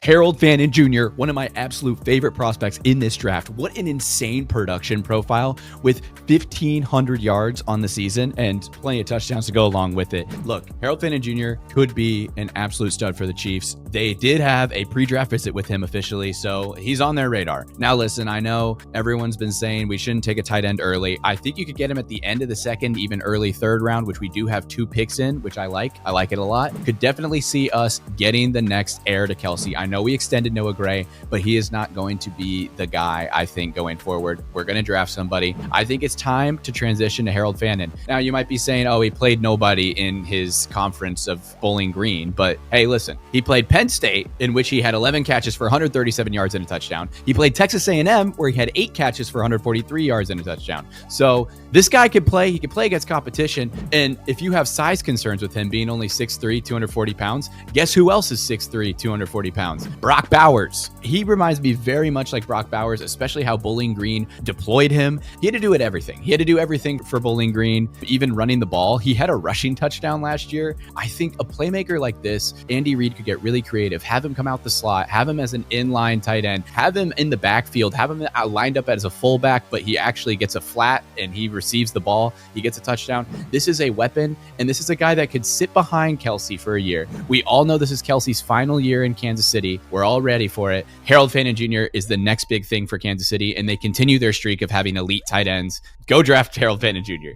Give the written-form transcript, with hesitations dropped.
Harold Fannin Jr., one of my absolute favorite prospects in this draft. What an insane production profile with 1,500 yards on the season and plenty of touchdowns to go along with it. Look, Harold Fannin Jr. could be an absolute stud for the Chiefs. They did have a pre-draft visit with him officially, so he's on their radar. Now listen, I know everyone's been saying we shouldn't take a tight end early. I think you could get him at the end of the second, even early third round, which we do have 2 picks in, which I like. I like it a lot. Could definitely see us getting the next heir to Kelsey. I know we extended Noah Gray, but he is not going to be the guy, I think, going forward. We're going to draft somebody. I think it's time to transition to Harold Fannin. Now, you might be saying, oh, he played nobody in his conference of Bowling Green, but hey, listen, he played Penn State, in which he had 11 catches for 137 yards and a touchdown. He played Texas A&M, where he had 8 catches for 143 yards and a touchdown. So this guy could play. He could play against competition. And if you have size concerns with him being only 6'3", 240 pounds, guess who else is 6'3", 240 pounds? Brock Bowers. He reminds me very much like Brock Bowers, especially how Bowling Green deployed him. He had to do everything. He had to do everything for Bowling Green, even running the ball. He had a rushing touchdown last year. I think a playmaker like this, Andy Reid could get really creative, have him come out the slot, have him as an inline tight end, have him in the backfield, have him lined up as a fullback, but he actually gets a flat and he receives the ball. He gets a touchdown. This is a weapon, and this is a guy that could sit behind Kelsey for a year. We all know this is Kelsey's final year in Kansas City. We're all ready for it. Harold Fannin Jr. is the next big thing for Kansas City, and they continue their streak of having elite tight ends. Go draft Harold Fannin Jr.